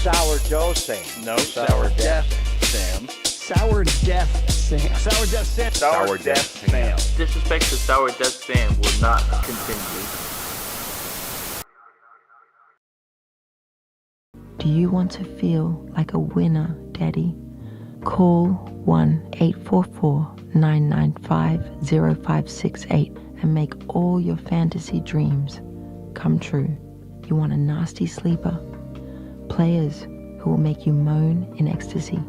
Sourdough Sam. No, Sourdeath Sam. Sourdeath Sam. Sourdeath Sam. Sourdeath Sam. Disrespect to Sourdeath Sam will not continue. Do you want to feel like a winner, Daddy? Call 1-844-995-0568 and make all your fantasy dreams come true. You want a nasty sleeper? Players who will make you moan in ecstasy.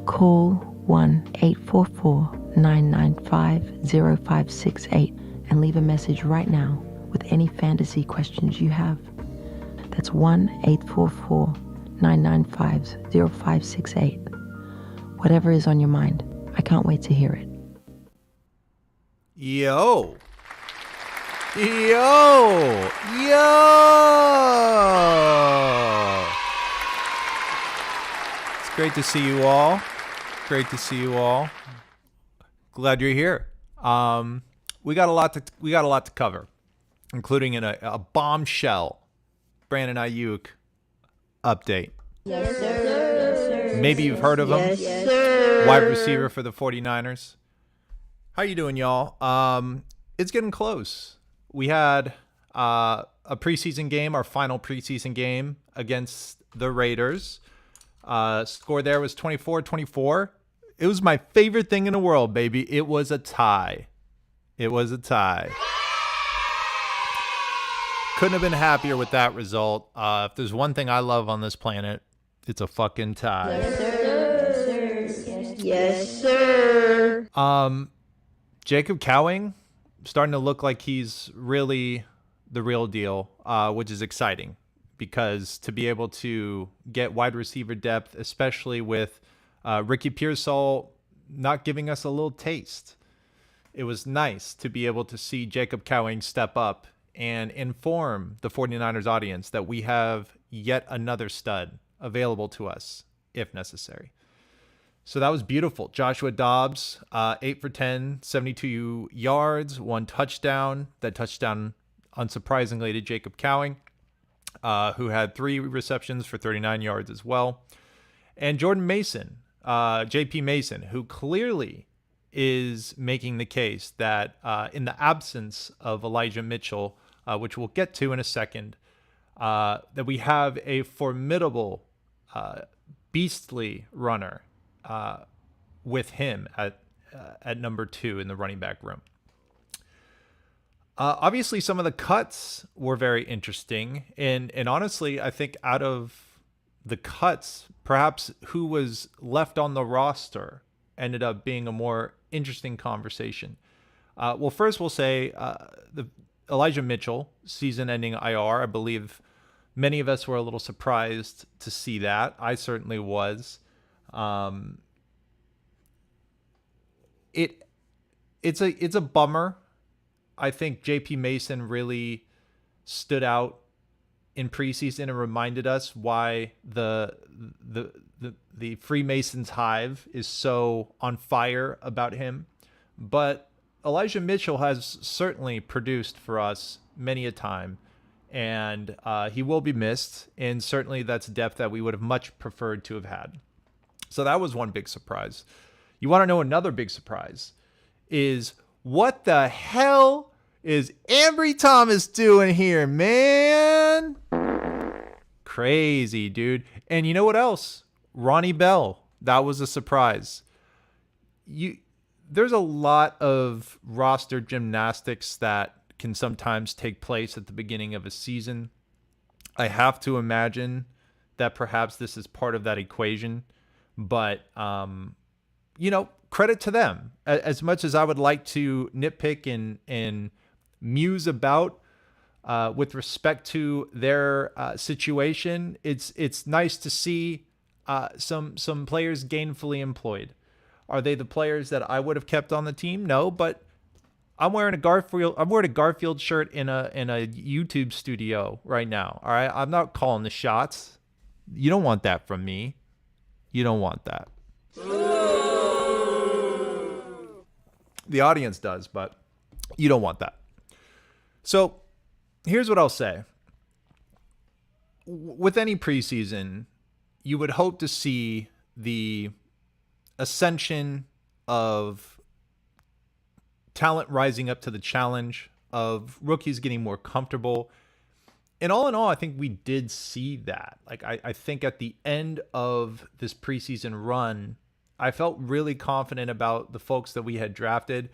Call 1-844-995-0568 and leave a message right now with any fantasy questions you have. That's 1-844-995-0568. Whatever is on your mind, I can't wait to hear it. Yo. It's great to see you all. Glad you're here. We got a lot to cover, including a bombshell Brandon Ayuk update. Yes, sir. Maybe you've heard of him. Yes, sir. Wide receiver for the 49ers. How you doing, y'all? It's getting close. We had a preseason game, our final preseason game against the Raiders. Score there was 24-24. It was my favorite thing in the world, baby. It was a tie. Couldn't have been happier with that result. If there's one thing I love on this planet, it's a fucking tie. Yes, sir. Yes, sir. Jacob Cowing starting to look like he's really the real deal, which is exciting because to be able to get wide receiver depth, especially with Ricky Pearsall not giving us a little taste, it was nice to be able to see Jacob Cowing step up and inform the 49ers audience that we have yet another stud available to us if necessary. So that was beautiful. Joshua Dobbs, 8 for 10, 72 yards, 1 touchdown. That touchdown, unsurprisingly, to Jacob Cowing, who had 3 receptions for 39 yards as well. And Jordan Mason, JP Mason, who clearly is making the case that in the absence of Elijah Mitchell, which we'll get to in a second, that we have a formidable, beastly runner with him at number 2 in the running back room. Obviously, some of the cuts were very interesting. And honestly, I think out of the cuts, perhaps who was left on the roster ended up being a more interesting conversation. Well, first we'll say the Elijah Mitchell, season-ending IR. I believe many of us were a little surprised to see that. I certainly was. It's a bummer. I think JP Mason really stood out in preseason and reminded us why the Freemasons hive is so on fire about him. But Elijah Mitchell has certainly produced for us many a time, and he will be missed. And certainly that's depth that we would have much preferred to have had. So that was one big surprise. You want to know another big surprise is what the hell is Ambry Thomas doing here, man? Crazy, dude. And you know what else? Ronnie Bell. That was a surprise. There's a lot of roster gymnastics that can sometimes take place at the beginning of a season. I have to imagine that perhaps this is part of that equation. But, credit to them. As much as I would like to nitpick and muse about with respect to their situation, it's nice to see some players gainfully employed. Are they the players that I would have kept on the team? No, but I'm wearing a Garfield shirt in a YouTube studio right now. All right, I'm not calling the shots. You don't want that from me. You don't want that. The audience does, but you don't want that. So here's what I'll say. With any preseason, you would hope to see the ascension of talent rising up to the challenge, of rookies getting more comfortable. And all in all, I think we did see that. Like, I think at the end of this preseason run, I felt really confident about the folks that we had drafted.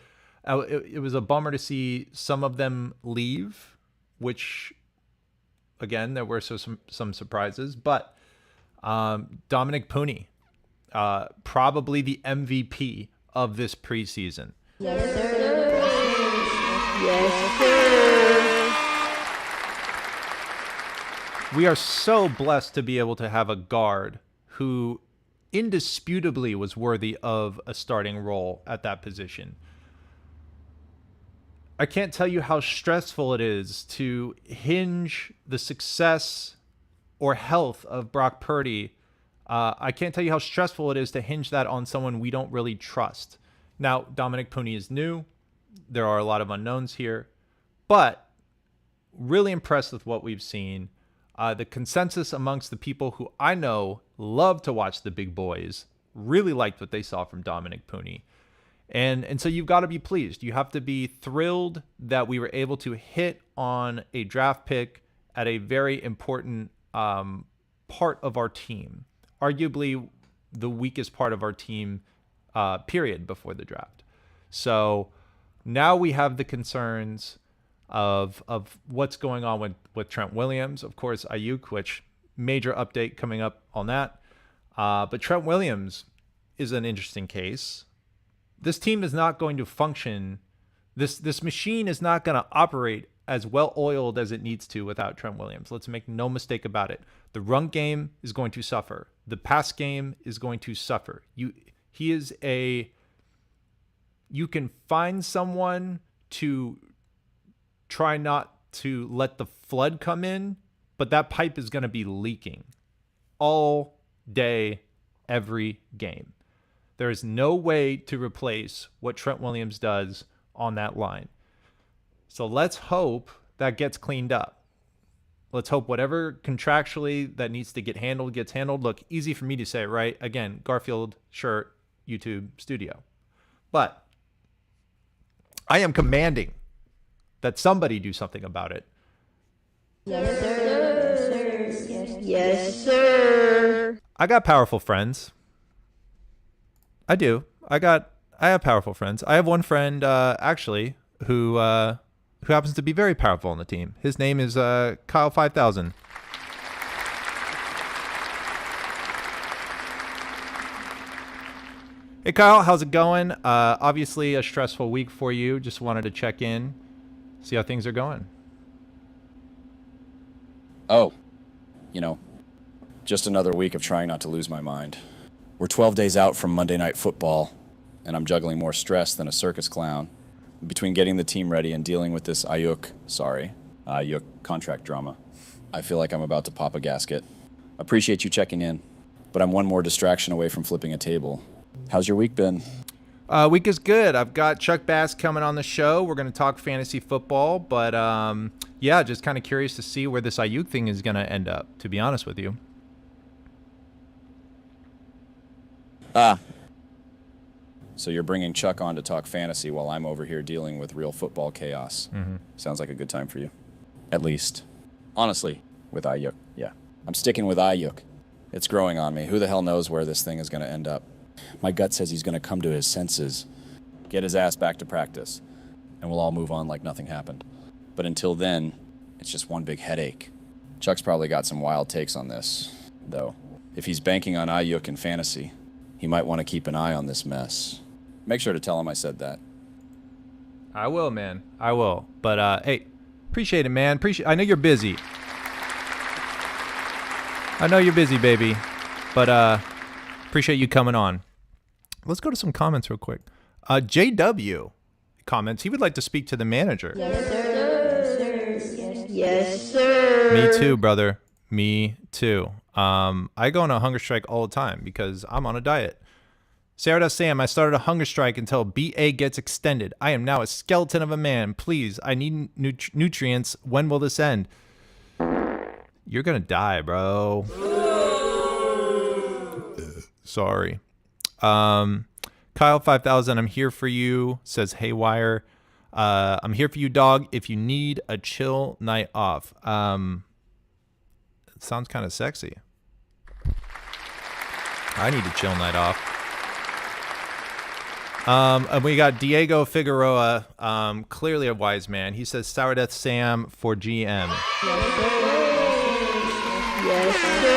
It was a bummer to see some of them leave, which, again, there were some surprises. But Dominic Pooney, probably the MVP of this preseason. Yes, sir. Yes, sir. We are so blessed to be able to have a guard who indisputably was worthy of a starting role at that position. I can't tell you how stressful it is to hinge the success or health of Brock Purdy. I can't tell you how stressful it is to hinge that on someone we don't really trust. Now, Dominic Pooney is new. There are a lot of unknowns here, but really impressed with what we've seen. The consensus amongst the people who I know love to watch the big boys really liked what they saw from Dominic Pooney. And so you've got to be pleased. You have to be thrilled that we were able to hit on a draft pick at a very important part of our team. Arguably the weakest part of our team, period, before the draft. So now we have the concerns of what's going on with Trent Williams. Of course, Ayuk, which major update coming up on that. But Trent Williams is an interesting case. This team is not going to function. This machine is not going to operate as well oiled as it needs to without Trent Williams. Let's make no mistake about it. The run game is going to suffer. The pass game is going to suffer. You can find someone to try not to let the flood come in, but that pipe is going to be leaking all day, every game. There is no way to replace what Trent Williams does on that line. So let's hope that gets cleaned up. Let's hope whatever contractually that needs to get handled gets handled. Look, easy for me to say, right? Again, Garfield shirt, YouTube studio. But I am commanding that somebody do something about it. Yes, sir. Yes, sir. I got powerful friends. I do. I have powerful friends. I have one friend actually who happens to be very powerful on the team. His name is Kyle 5000. Hey Kyle, how's it going? Obviously a stressful week for you. Just wanted to check in, see how things are going. Oh, just another week of trying not to lose my mind. We're 12 days out from Monday Night Football, and I'm juggling more stress than a circus clown between getting the team ready and dealing with this Ayuk contract drama. I feel like I'm about to pop a gasket. Appreciate you checking in, but I'm one more distraction away from flipping a table. How's your week been? Week is good. I've got Chuck Bass coming on the show. We're going to talk fantasy football, but yeah, just kind of curious to see where this Ayuk thing is going to end up, to be honest with you. So you're bringing Chuck on to talk fantasy while I'm over here dealing with real football chaos. Mm-hmm. Sounds like a good time for you. At least. Honestly, with Ayuk, yeah. I'm sticking with Ayuk. It's growing on me. Who the hell knows where this thing is going to end up? My gut says he's going to come to his senses, get his ass back to practice, and we'll all move on like nothing happened. But until then, it's just one big headache. Chuck's probably got some wild takes on this, though. If he's banking on Ayuk in fantasy, he might want to keep an eye on this mess. Make sure to tell him I said that. I will, man. I will. But hey, appreciate it, man. I know you're busy. I know you're busy, baby. But appreciate you coming on. Let's go to some comments real quick. JW comments. He would like to speak to the manager. Yes, sir. Yes, sir. Me too, brother. Me too. I go on a hunger strike all the time because I'm on a diet. Sourdeath Sam, I started a hunger strike until BA gets extended. I am now a skeleton of a man. Please, I need nutrients. When will this end? You're going to die, bro. Sorry. Kyle 5000, I'm here for you, says Haywire. I'm here for you, dog, if you need a chill night off. It sounds kind of sexy. I need a chill night off. And we got Diego Figueroa, clearly a wise man. He says Sourdeath Sam for GM. Yes, sir.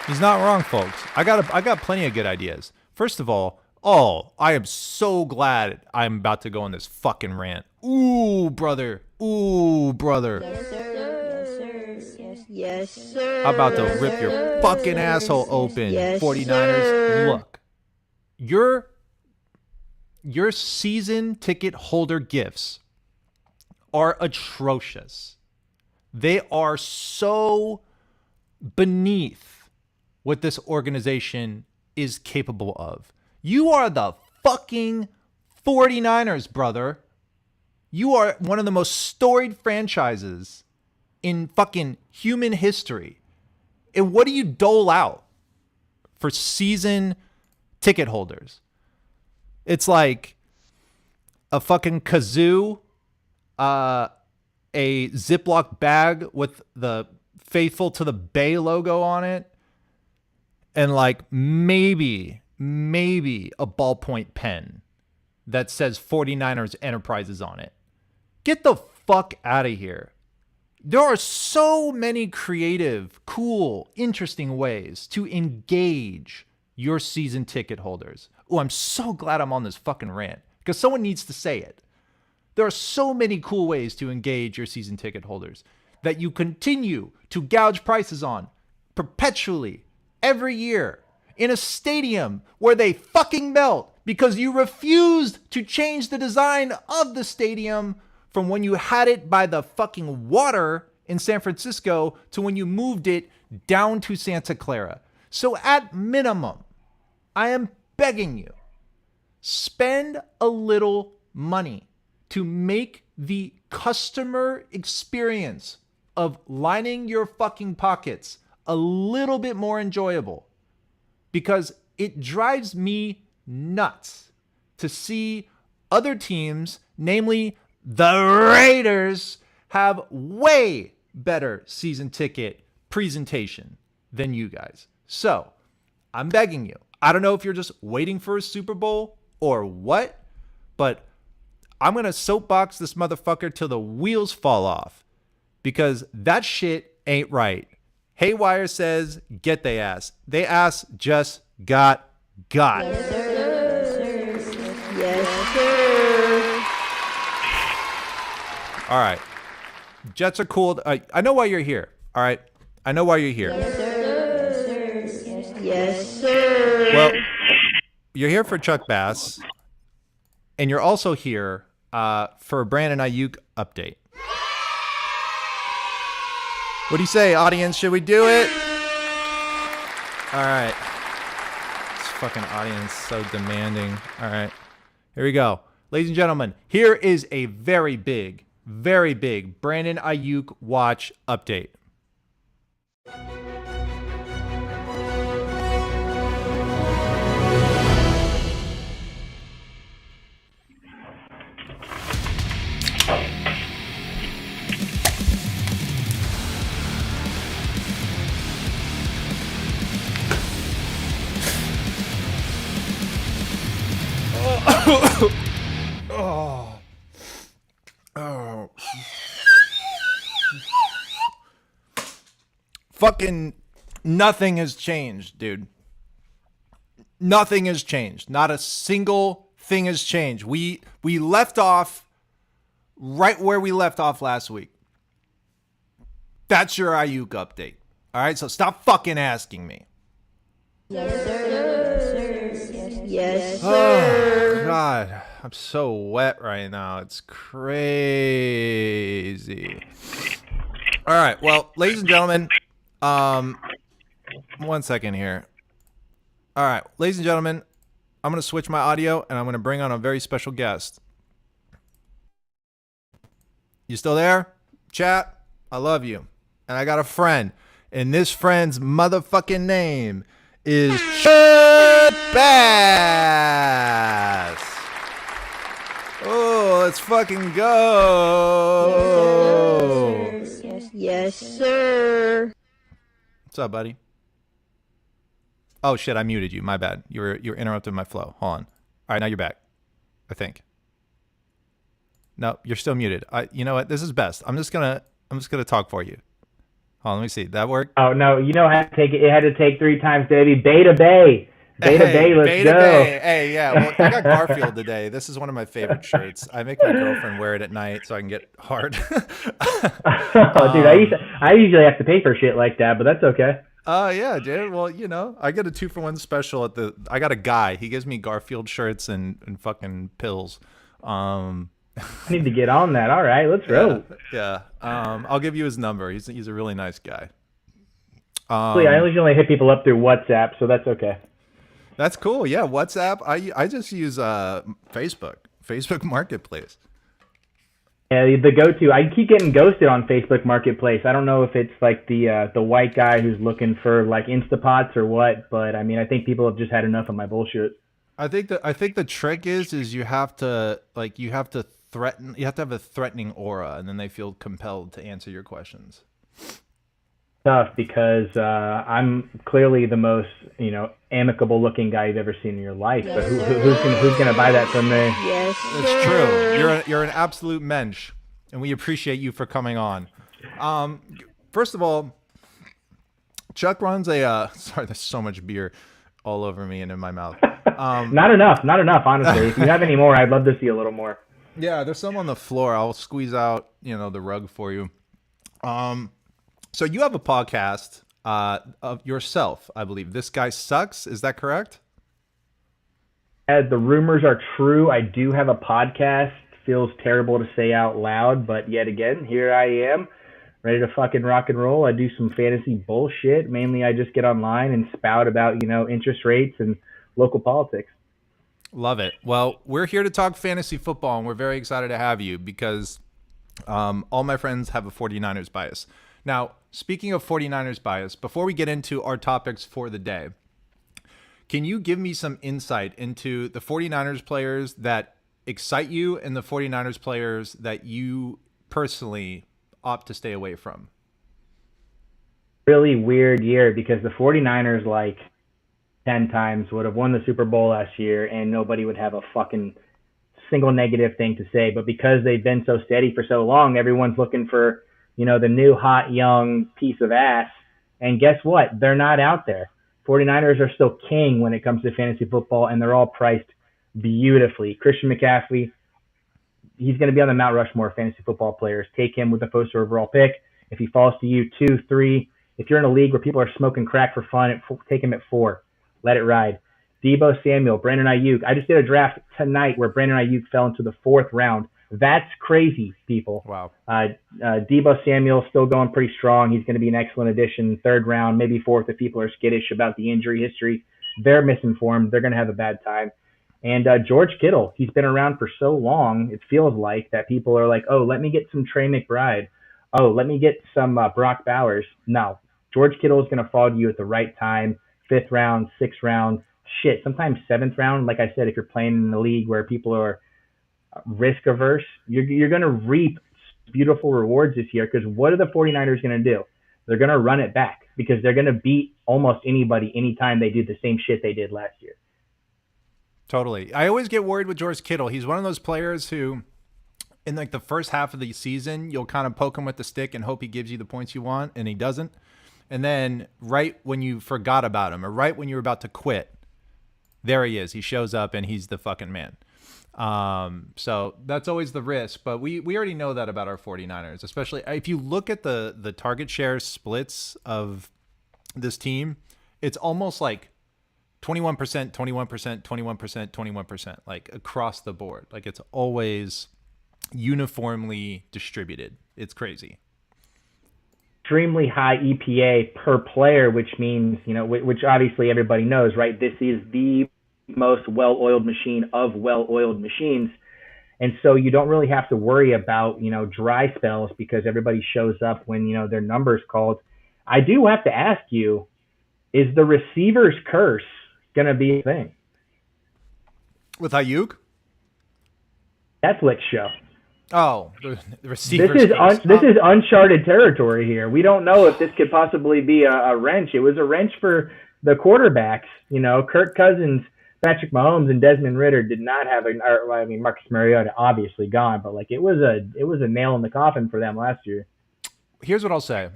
He's not wrong, folks. I got plenty of good ideas. First of all, I am so glad I'm about to go on this fucking rant. Ooh, brother. Ooh, brother. Yes, sir. Yes, sir. I'm about to rip your fucking asshole open, Yes, 49ers. sir. Look, your season ticket holder gifts are atrocious. They are so beneath what this organization is capable of. You are the fucking 49ers, brother. You are one of the most storied franchises in fucking human history. And what do you dole out for season ticket holders? It's like a fucking kazoo, a Ziploc bag with the Faithful to the Bay logo on it, and like maybe a ballpoint pen that says 49ers Enterprises on it. Get the fuck out of here. There are so many creative, cool, interesting ways to engage your season ticket holders. Oh, I'm so glad I'm on this fucking rant because someone needs to say it. There are so many cool ways to engage your season ticket holders that you continue to gouge prices on perpetually every year in a stadium where they fucking melt because you refused to change the design of the stadium from when you had it by the fucking water in San Francisco to when you moved it down to Santa Clara. So at minimum, I am begging you, spend a little money to make the customer experience of lining your fucking pockets a little bit more enjoyable, because it drives me nuts to see other teams, namely the Raiders, have way better season ticket presentation than you guys. So I'm begging you. I don't know if you're just waiting for a Super Bowl or what, but I'm going to soapbox this motherfucker till the wheels fall off, because that shit ain't right. Haywire says, get they ass. They ass just got. Yes, sir. Yes, sir. All right. Jets are cool. I know why you're here. All right. I know why you're here. Yes, sir. Yes, sir. Well, you're here for Chuck Bass, and you're also here for a Brandon Ayuk update. What do you say, audience? Should we do it? All right. This fucking audience so demanding. All right. Here we go. Ladies and gentlemen, here is a very big Brandon Ayuk watch update. Fucking nothing has changed, dude. Nothing has changed. Not a single thing has changed. We left off right where we left off last week. That's your Ayuk update. All right, so stop fucking asking me. Yes, sir. Yes, Oh, sir. God. I'm so wet right now. It's crazy. All right, well, ladies and gentlemen, 1 second here. All right, ladies and gentlemen, I'm going to switch my audio and I'm going to bring on a very special guest. You still there? Chat, I love you. And I got a friend. And this friend's motherfucking name is Shit Bass. Oh, let's fucking go. Yes, sir. What's up, buddy? Oh shit, I muted you. My bad. You're interrupting my flow. Hold on. All right, now you're back. I think. No, you're still muted. You know what? This is best. I'm just gonna talk for you. Hold on, let me see. That work? Oh no, you know how to take it. It had to take 3 times, baby. Beta Bay. Beta Bay, let's Beta go. Bay. Hey, yeah. Well, I got Garfield today. This is one of my favorite shirts. I make my girlfriend wear it at night so I can get hard. Oh, dude, I usually have to pay for shit like that, but that's okay. Yeah, dude. Well, you know, I get a 2-for-1 special I got a guy. He gives me Garfield shirts and fucking pills. I need to get on that. All right, let's roll. Yeah. I'll give you his number. He's a really nice guy. I usually hit people up through WhatsApp, so that's okay. That's cool. Yeah, WhatsApp. I just use Facebook Marketplace. Yeah, the go-to. I keep getting ghosted on Facebook Marketplace. I don't know if it's like the white guy who's looking for like Instapots or what, but I mean, I think people have just had enough of my bullshit. I think the trick is you have to threaten. You have to have a threatening aura, and then they feel compelled to answer your questions. Tough because I'm clearly the most amicable looking guy you've ever seen in your life. But who's gonna buy that from me? Yes, It's true. You're an absolute mensch, and we appreciate you for coming on. First of all, Chuck runs a sorry, there's so much beer all over me and in my mouth. Not enough, honestly. If you have any more, I'd love to see a little more. Yeah, there's some on the floor. I'll squeeze out, the rug for you. So you have a podcast of yourself, I believe. This Guy Sucks. Is that correct? As the rumors are true, I do have a podcast. Feels terrible to say out loud, but yet again, here I am, ready to fucking rock and roll. I do some fantasy bullshit. Mainly, I just get online and spout about, interest rates and local politics. Love it. Well, we're here to talk fantasy football, and we're very excited to have you because all my friends have a 49ers bias. Now, speaking of 49ers bias, before we get into our topics for the day, can you give me some insight into the 49ers players that excite you and the 49ers players that you personally opt to stay away from? Really weird year because the 49ers, like 10 times, would have won the Super Bowl last year and nobody would have a fucking single negative thing to say. But because they've been so steady for so long, everyone's looking for the new hot young piece of ass. And guess what? They're not out there. 49ers are still king when it comes to fantasy football, and they're all priced beautifully. Christian McCaffrey, he's going to be on the Mount Rushmore of fantasy football players. Take him with the first overall pick. If he falls to you, 2, 3. If you're in a league where people are smoking crack for fun, take him at 4. Let it ride. Deebo Samuel, Brandon Ayuk. I just did a draft tonight where Brandon Ayuk fell into the 4th round. That's crazy, people. Wow. Deebo Samuel still going pretty strong. He's going to be an excellent addition. 3rd round, maybe 4th if people are skittish about the injury history. They're misinformed. They're going to have a bad time. And George Kittle, he's been around for so long, it feels like, that people are like, oh, let me get some Trey McBride. Oh, let me get some Brock Bowers. No. George Kittle is going to fall to you at the right time. 5th round, 6th round. Shit, sometimes 7th round. Like I said, if you're playing in a league where people are risk averse, you're going to reap beautiful rewards this year because what are the 49ers going to do? They're going to run it back because they're going to beat almost anybody anytime they do the same shit they did last year. Totally. I always get worried with George Kittle. He's one of those players who, in like the first half of the season, you'll kind of poke him with the stick and hope he gives you the points you want, and he doesn't. And then right when you forgot about him or right when you're about to quit, there he is. He shows up and he's the fucking man. So that's always the risk, but we already know that about our 49ers, especially if you look at the target share splits of this team, it's almost like 21%, 21%, 21%, 21%, like across the board. Like it's always uniformly distributed. It's crazy. Extremely high EPA per player, which means, which obviously everybody knows, right? This is the most well-oiled machine of well-oiled machines. And so you don't really have to worry about, dry spells because everybody shows up when, their number's called. I do have to ask you, Is the receiver's curse going to be a thing? With Ayuk? Netflix show. Oh, the receiver's This is uncharted territory here. We don't know if this could possibly be a wrench. It was a wrench for the quarterbacks. You know, Kirk Cousins, Patrick Mahomes, and Desmond Ridder did not have Marcus Mariota obviously gone, but like it was a nail in the coffin for them last year. Here's what I'll say.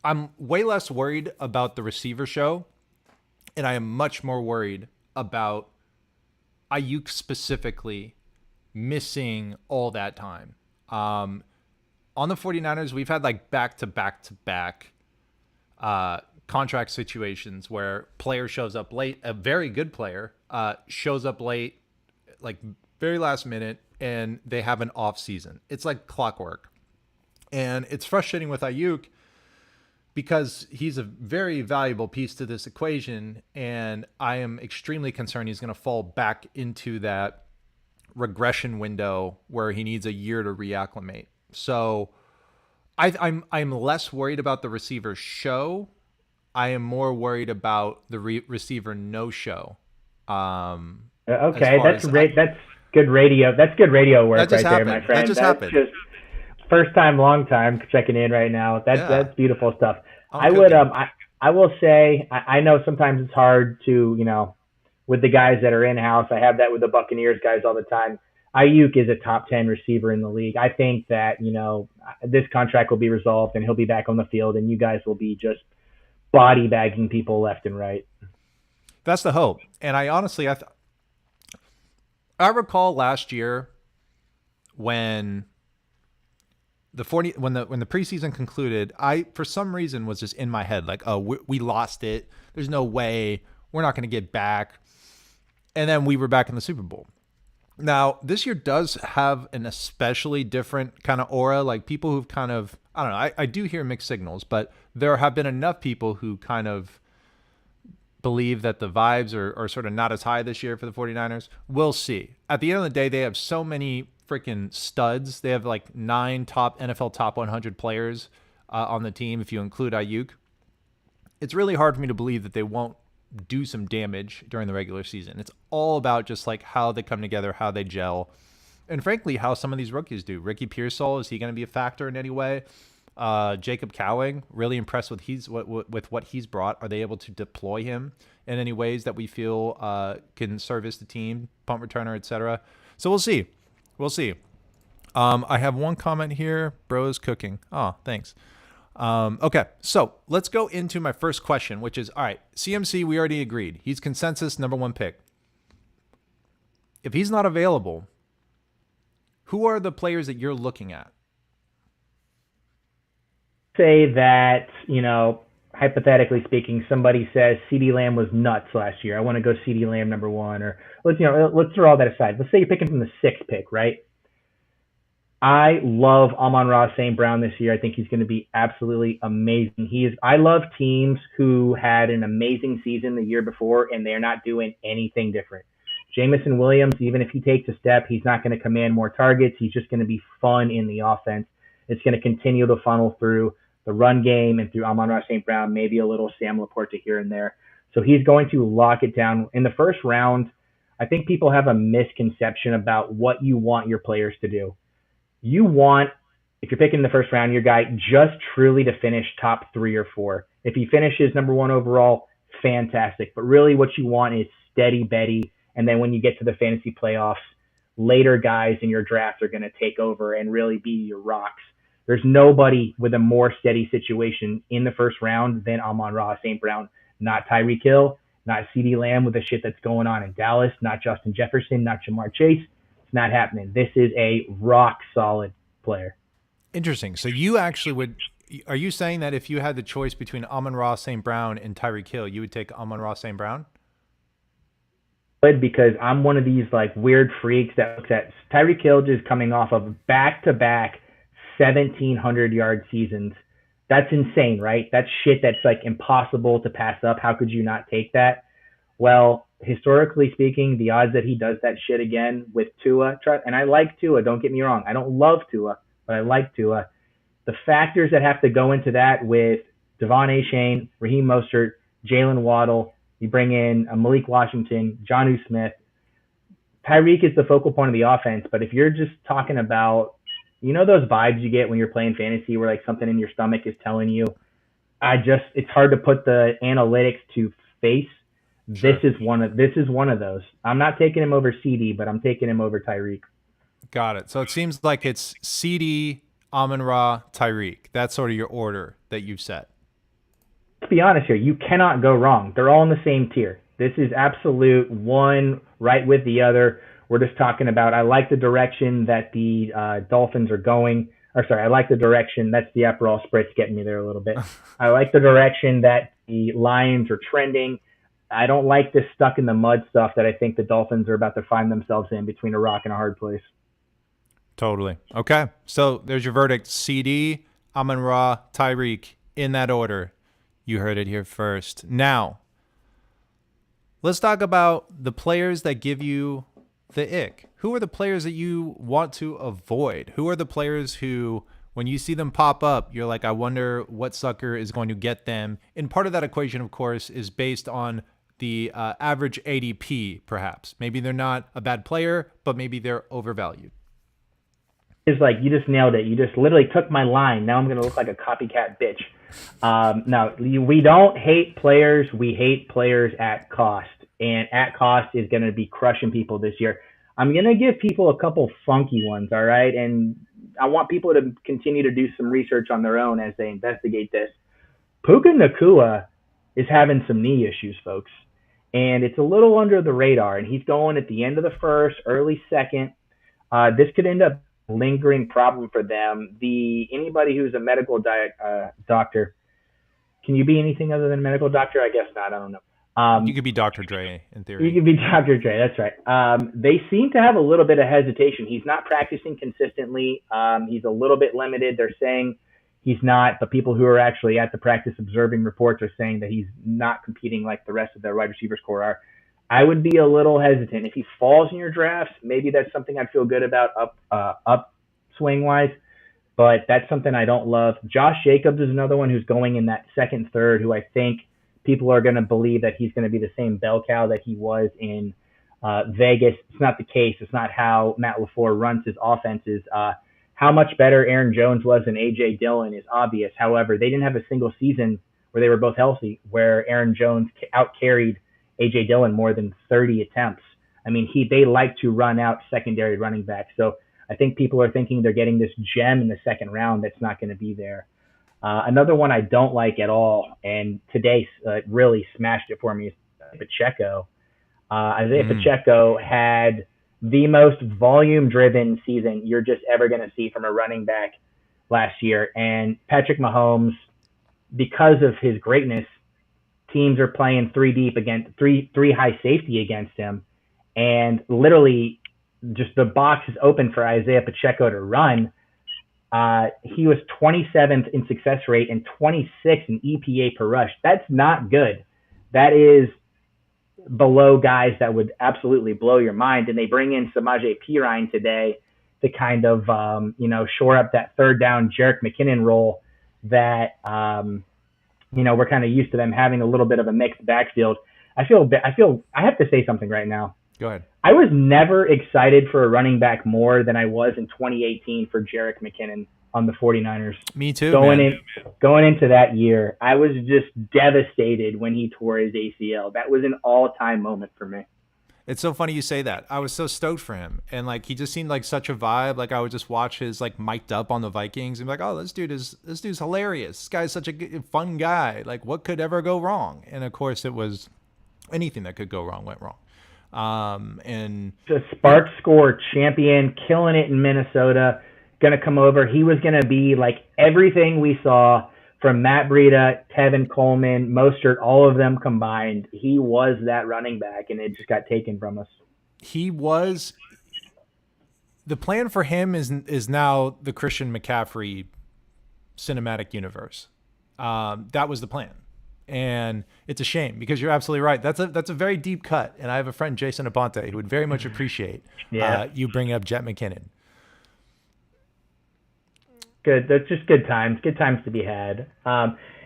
I'm way less worried about the receiver show, and I am much more worried about Ayuk specifically missing all that time. On the 49ers, we've had like back-to-back contract situations where player shows up late, a very good player shows up late, like very last minute, and they have an off season. It's like clockwork. And it's frustrating with Ayuk because he's a very valuable piece to this equation, and I am extremely concerned he's going to fall back into that regression window where he needs a year to reacclimate. So I'm less worried about the receiver show. I am more worried about the receiver no show. Okay, that's good radio. That's good radio work right there, my friend. That just happened. Just first time, long time checking in right now. That's beautiful stuff. I will say I know sometimes it's hard to, you know, with the guys that are in-house. I have that with the Buccaneers guys all the time. Ayuk is a top 10 receiver in the league. I think that, you know, this contract will be resolved and he'll be back on the field and you guys will be just body bagging people left and right. That's the hope. And I honestly, I recall last year when when the preseason concluded, I, for some reason, was just in my head like, oh, we lost it. There's no way. We're not going to get back. And then we were back in the Super Bowl. Now, this year does have an especially different kind of aura. Like people who've kind of, I don't know, I do hear mixed signals, but there have been enough people who kind of believe that the vibes are sort of not as high this year for the 49ers. We'll see. At the end of the day, they have so many freaking studs. They have like 9 NFL top 100 players on the team, if you include Ayuk. It's really hard for me to believe that they won't do some damage during the regular season. It's all about just like how they come together, how they gel, and frankly, how some of these rookies do. Ricky Pearsall, is he going to be a factor in any way? Jacob Cowing, really impressed with what he's brought. Are they able to deploy him in any ways that we feel can service the team, punt returner, etc.? So we'll see. We'll see. I have one comment here. Bro's cooking. Oh, thanks. Okay, so let's go into my first question, which is, all right, CMC, we already agreed. He's consensus number 1 pick. If he's not available, who are the players that you're looking at? Say that, you know, hypothetically speaking, somebody says CeeDee Lamb was nuts last year. I want to go CeeDee Lamb number 1, or let's throw all that aside. Let's say you're picking from the 6th pick, right? I love Amon-Ra St. Brown this year. I think he's going to be absolutely amazing. I love teams who had an amazing season the year before and they're not doing anything different. Jamison Williams, even if he takes a step, he's not going to command more targets. He's just going to be fun in the offense. It's going to continue to funnel through the run game and through Amon-Ra St. Brown, maybe a little Sam Laporta here and there. So he's going to lock it down. In the first round, I think people have a misconception about what you want your players to do. You want, if you're picking in the first round, your guy just truly to finish top 3 or 4. If he finishes number 1 overall, fantastic. But really what you want is steady Betty. And then when you get to the fantasy playoffs, later guys in your draft are going to take over and really be your rocks. There's nobody with a more steady situation in the first round than Amon-Ra St. Brown. Not Tyreek Hill, not CeeDee Lamb with the shit that's going on in Dallas, not Justin Jefferson, not Jamar Chase. It's not happening. This is a rock solid player. Interesting. So you actually are you saying that if you had the choice between Amon-Ra St. Brown and Tyreek Hill, you would take Amon-Ra St. Brown? Because I'm one of these like weird freaks that looks at Tyreek Hill just coming off of back-to-back 1,700-yard seasons. That's insane, right? That's shit that's like impossible to pass up. How could you not take that? Well, historically speaking, the odds that he does that shit again with Tua, and I like Tua, don't get me wrong. I don't love Tua, but I like Tua. The factors that have to go into that with Devon Achane, Raheem Mostert, Jalen Waddle. You bring in Malik Washington, Jonnu Smith. Tyreek is the focal point of the offense, but if you're just talking about, those vibes you get when you're playing fantasy where like something in your stomach is telling you, it's hard to put the analytics to face. Sure. This is one of those. I'm not taking him over CD, but I'm taking him over Tyreek. Got it. So it seems like it's CD, Amon-Ra, Tyreek. That's sort of your order that you've set. Let's be honest here. You cannot go wrong. They're all in the same tier. This is absolute one right with the other. We're just talking about, I like the direction that the Dolphins are going. I like the direction. That's the Aperol Spritz getting me there a little bit. I like the direction that the Lions are trending. I don't like this stuck in the mud stuff that I think the Dolphins are about to find themselves in between a rock and a hard place. Totally. Okay. So there's your verdict. CD, Amon-Ra, Tyreek, in that order. You heard it here first. Now, let's talk about the players that give you the ick. Who are the players that you want to avoid? Who are the players who, when you see them pop up, you're like, I wonder what sucker is going to get them? And part of that equation, of course, is based on the average ADP, perhaps. Maybe they're not a bad player, but maybe they're overvalued. It's like, you just nailed it. You just literally took my line. Now I'm going to look like a copycat bitch. No, we don't hate players. We hate players at cost. And at cost is going to be crushing people this year. I'm going to give people a couple funky ones, all right? And I want people to continue to do some research on their own as they investigate this. Puka Nacua is having some knee issues, folks. And it's a little under the radar. And he's going at the end of the first, early second. This could end up lingering problem for them. Anybody who's a medical doctor, can you be anything other than a medical doctor? I guess not. I don't know. You could be Dr. Dre in theory. You could be Dr. Dre. That's right. They seem to have a little bit of hesitation. He's not practicing consistently. He's a little bit limited. They're saying he's not, but people who are actually at the practice observing reports are saying that he's not competing like the rest of their wide receivers core are. I would be a little hesitant. If he falls in your drafts, maybe that's something I'd feel good about upswing wise, but that's something I don't love. Josh Jacobs is another one who's going in that second, third, who I think people are going to believe that he's going to be the same bell cow that he was in Vegas. It's not the case. It's not how Matt LaFleur runs his offenses. How much better Aaron Jones was than A.J. Dillon is obvious. However, they didn't have a single season where they were both healthy, where Aaron Jones out-carried A.J. Dillon more than 30 attempts. I mean, they like to run out secondary running backs. So I think people are thinking they're getting this gem in the second round that's not going to be there. Another one I don't like at all, and today really smashed it for me, is Pacheco. Isaiah Pacheco had the most volume-driven season you're just ever going to see from a running back last year. And Patrick Mahomes, because of his greatness, teams are playing three deep against three high safety against him, and literally just the box is open for Isaiah Pacheco to run. He was 27th in success rate and 26th in EPA per rush. That's not good. That is below guys that would absolutely blow your mind. And they bring in Samaje Perine today to kind of, shore up that third down Jerick McKinnon role that, we're kind of used to them having a little bit of a mixed backfield. I have to say something right now. Go ahead. I was never excited for a running back more than I was in 2018 for Jerick McKinnon on the 49ers. Me too, Going into that year, I was just devastated when he tore his ACL. That was an all-time moment for me. It's so funny you say that. I was so stoked for him. And he just seemed like such a vibe. I would just watch his mic'd up on the Vikings and be like, oh, this dude's hilarious. This guy's such a fun guy. What could ever go wrong? And of course it was anything that could go wrong went wrong. And the Spark Score champion, killing it in Minnesota, going to come over. He was going to be like everything we saw from Matt Breida, Tevin Coleman, Mostert, all of them combined. He was that running back, and it just got taken from us. He was. The plan for him is now the Christian McCaffrey cinematic universe. That was the plan. And it's a shame because you're absolutely right. That's a very deep cut. And I have a friend, Jason Aponte, who would very much appreciate you bringing up Jet McKinnon. Good. That's just good times. Good times to be had.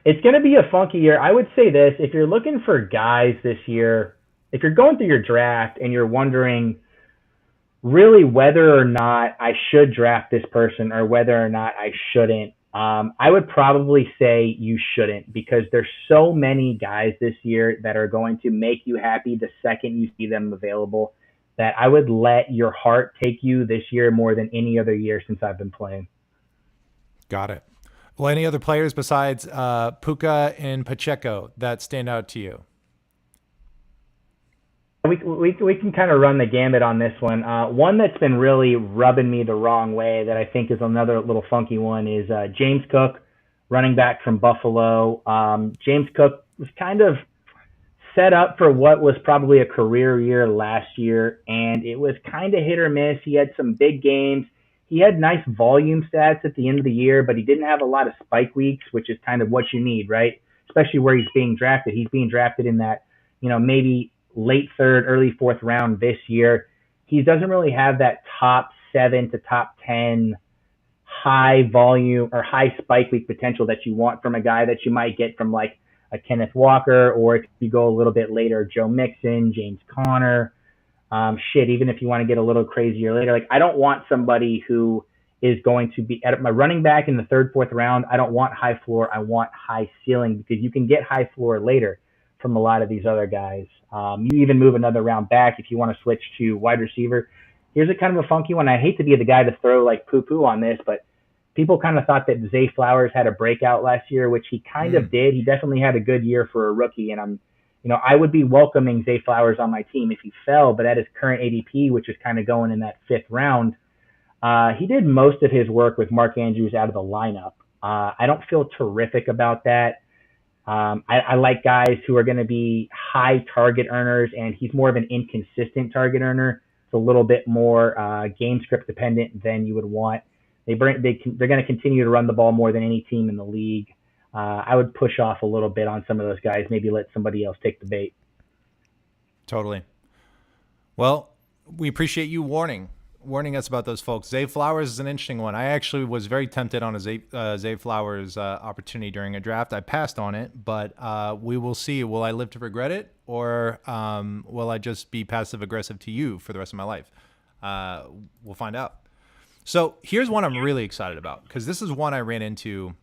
It's going to be a funky year. I would say this, if you're looking for guys this year, if you're going through your draft and you're wondering really whether or not I should draft this person or whether or not I shouldn't, I would probably say you shouldn't, because there's so many guys this year that are going to make you happy the second you see them available, that I would let your heart take you this year more than any other year since I've been playing. Got it. Well, any other players besides Puka and Pacheco that stand out to you? We can kind of run the gambit on this one. One that's been really rubbing me the wrong way that I think is another little funky one is James Cook, running back from Buffalo. James Cook was kind of set up for what was probably a career year last year, and it was kind of hit or miss. He had some big games. He had nice volume stats at the end of the year, but he didn't have a lot of spike weeks, which is kind of what you need, right? Especially where he's being drafted. He's being drafted in that, maybe late third, early fourth round this year. He doesn't really have that top 7 to top 10 high volume or high spike week potential that you want from a guy that you might get from like a Kenneth Walker, or if you go a little bit later, Joe Mixon, James Conner. Even if you want to get a little crazier later, like I don't want somebody who is going to be at my running back in the third, fourth round. I don't want high floor. I want high ceiling, because you can get high floor later from a lot of these other guys. You even move another round back if you want to switch to wide receiver. Here's a kind of a funky one. I hate to be the guy to throw like poo-poo on this, but people kind of thought that Zay Flowers had a breakout last year, which he kind of did. He definitely had a good year for a rookie, and I would be welcoming Zay Flowers on my team if he fell, but at his current ADP, which is kind of going in that 5th round, he did most of his work with Mark Andrews out of the lineup. I don't feel terrific about that. I like guys who are going to be high target earners, and he's more of an inconsistent target earner. It's a little bit more game script dependent than you would want. They're going to continue to run the ball more than any team in the league. I would push off a little bit on some of those guys, maybe let somebody else take the bait. Totally. Well, we appreciate you warning us about those folks. Zay Flowers is an interesting one. I actually was very tempted on a Zay Flowers opportunity during a draft. I passed on it, but we will see. Will I live to regret it, or will I just be passive aggressive to you for the rest of my life? We'll find out. So here's one I'm really excited about, because this is one I ran into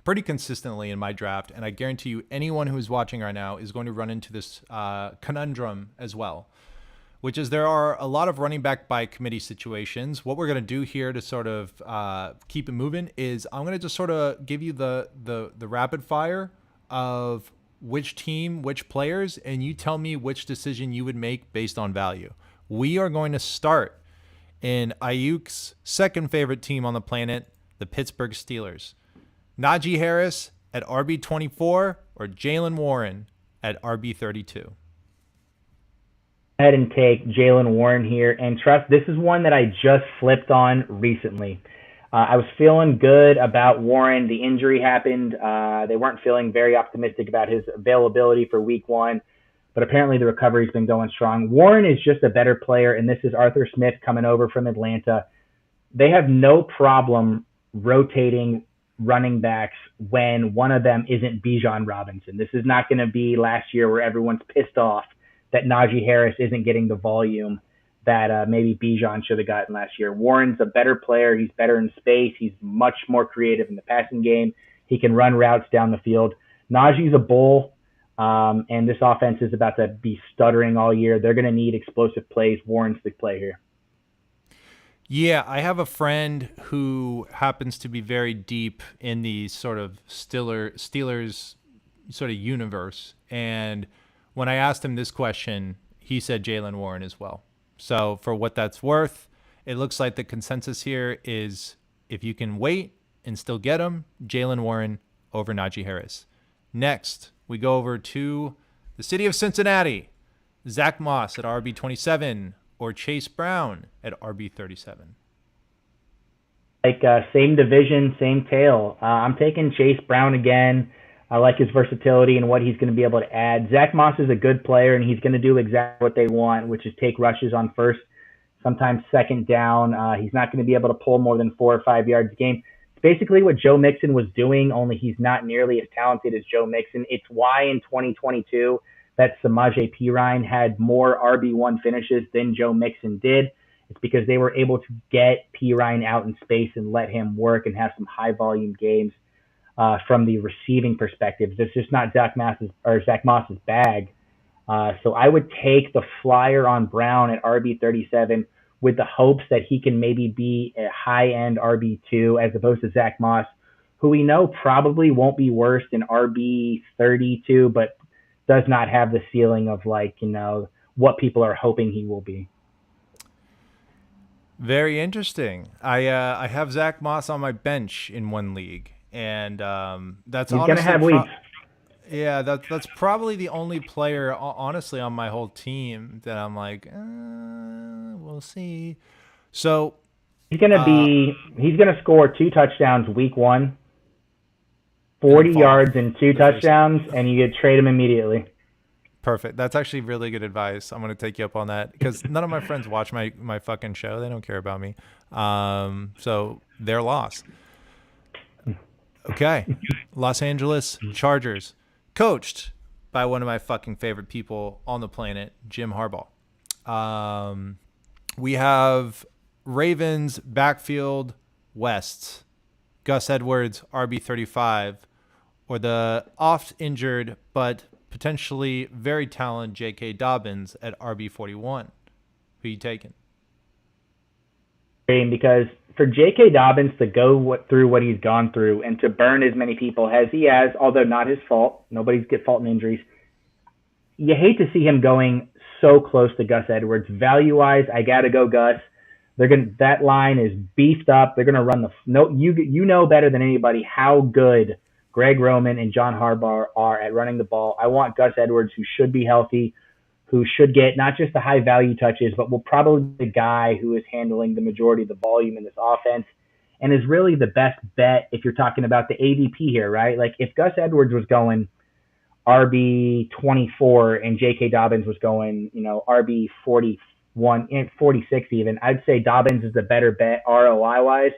pretty consistently in my draft, and I guarantee you anyone who is watching right now is going to run into this conundrum as well, which is there are a lot of running back by committee situations. What we're going to do here to sort of keep it moving is I'm going to just sort of give you the rapid fire of which team, which players, and you tell me which decision you would make based on value. We are going to start in Ayuk's second favorite team on the planet, the Pittsburgh Steelers. Najee Harris at RB24 or Jaylen Warren at RB32? Go ahead and take Jaylen Warren here. And trust, this is one that I just flipped on recently. I was feeling good about Warren. The injury happened. They weren't feeling very optimistic about his availability for week 1. But apparently the recovery's been going strong. Warren is just a better player, and this is Arthur Smith coming over from Atlanta. They have no problem rotating running backs when one of them isn't Bijan Robinson. This is not going to be last year where everyone's pissed off that Najee Harris isn't getting the volume that maybe Bijan should have gotten last year. Warren's a better player. He's better in space. He's much more creative in the passing game. He can run routes down the field. Najee's a bull. And this offense is about to be stuttering all year. They're going to need explosive plays. Warren's the play here. Yeah, I have a friend who happens to be very deep in the sort of Steelers sort of universe. And when I asked him this question, he said Jaylen Warren as well. So for what that's worth, it looks like the consensus here is if you can wait and still get him, Jaylen Warren over Najee Harris. Next, we go over to the city of Cincinnati, Zach Moss at RB27 or Chase Brown at RB37. Like same division, same tail. I'm taking Chase Brown again. I like his versatility and what he's going to be able to add. Zach Moss is a good player, and he's going to do exactly what they want, which is take rushes on first, sometimes second down. He's not going to be able to pull more than 4 or 5 yards a game. It's basically what Joe Mixon was doing, only he's not nearly as talented as Joe Mixon. It's why in 2022 that Samaje Perine had more RB1 finishes than Joe Mixon did. It's because they were able to get Perine out in space and let him work and have some high volume games from the receiving perspective. This is not Zach Moss's bag. So I would take the flyer on Brown at RB37 with the hopes that he can maybe be a high-end RB2 as opposed to Zach Moss, who we know probably won't be worse than RB32, but does not have the ceiling of what people are hoping he will be. Very interesting. I have Zach Moss on my bench in one league, and that's he's gonna have weeks. Yeah, that's probably the only player, honestly, on my whole team that I'm like, we'll see. So he's gonna score 2 touchdowns week 1, 40 yards and 2 touchdowns, and you could trade him immediately. Perfect. That's actually really good advice. I'm going to take you up on that because none of my friends watch my fucking show. They don't care about me. So they're lost. Okay. Los Angeles Chargers, coached by one of my fucking favorite people on the planet, Jim Harbaugh. We have Ravens backfield West, Gus Edwards, RB35, or the oft injured but potentially very talented J.K. Dobbins at RB41. Who are you taking? Because for J.K. Dobbins to go through what he's gone through and to burn as many people as he has, although not his fault, nobody's get fault in injuries, you hate to see him going so close to Gus Edwards. Value-wise, I got to go Gus. That line is beefed up. They're going to run you know better than anybody how good Greg Roman and John Harbaugh are at running the ball. I want Gus Edwards, who should be healthy, who should get not just the high value touches, but will probably be the guy who is handling the majority of the volume in this offense and is really the best bet if you're talking about the ADP here, right? Like if Gus Edwards was going RB24 and J.K. Dobbins was going, RB41, 46 even, I'd say Dobbins is the better bet ROI-wise.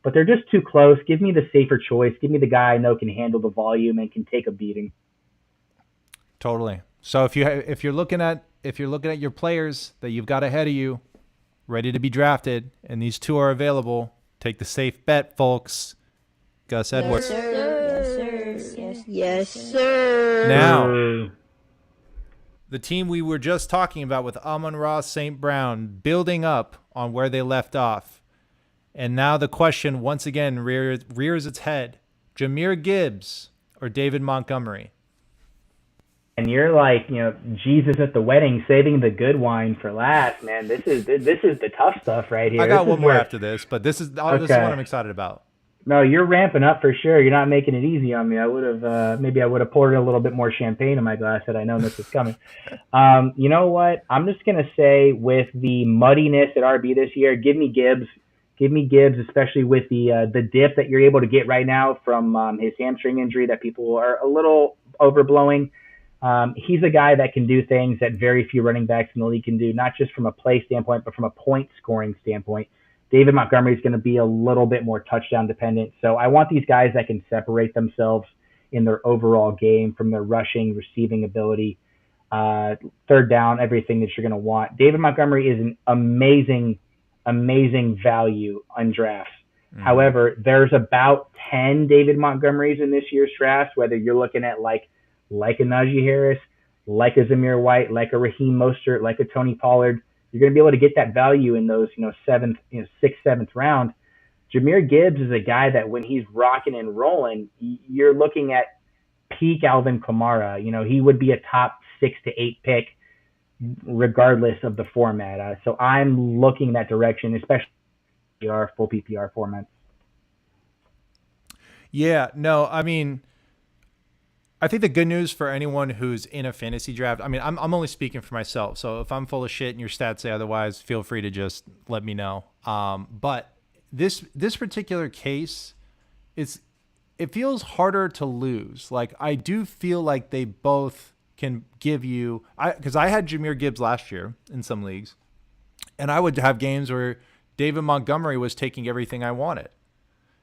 But they're just too close. Give me the safer choice. Give me the guy I know can handle the volume and can take a beating. Totally. So if you're looking at your players that you've got ahead of you, ready to be drafted, and these two are available, take the safe bet, folks. Gus Edwards. Yes, sir. Yes, sir. Now, the team we were just talking about with Amon-Ra St. Brown building up on where they left off. And now the question once again rears its head. Jahmyr Gibbs or David Montgomery? And you're like, Jesus at the wedding, saving the good wine for last, man. This is the tough stuff right here. I got one more after this, but this is what I'm excited about. No, you're ramping up for sure. You're not making it easy on me. I would have poured a little bit more champagne in my glass had I known this was coming. You know what? I'm just gonna say with the muddiness at RB this year, give me Gibbs. Give me Gibbs, especially with the dip that you're able to get right now from his hamstring injury that people are a little overblowing. He's a guy that can do things that very few running backs in the league can do, not just from a play standpoint, but from a point scoring standpoint. David Montgomery is going to be a little bit more touchdown dependent. So I want these guys that can separate themselves in their overall game from their rushing, receiving ability, third down, everything that you're going to want. David Montgomery is an amazing value on drafts. However, there's about 10 David Montgomerys in this year's draft, whether you're looking at like a Najee Harris, like a Zamir White, like a Raheem Mostert, like a Tony Pollard. You're going to be able to get that value in those, 6th, 7th round. Jahmyr Gibbs is a guy that when he's rocking and rolling, you're looking at peak Alvin Kamara. He would be a top 6 to 8 pick regardless of the format. So I'm looking that direction, especially PPR, full PPR formats. Yeah, no, I mean, I think the good news for anyone who's in a fantasy draft, I mean, I'm only speaking for myself. So if I'm full of shit and your stats say otherwise, feel free to just let me know. But this particular case, it feels harder to lose. Like I do feel like they both can give you, because I had Jahmyr Gibbs last year in some leagues, and I would have games where David Montgomery was taking everything I wanted.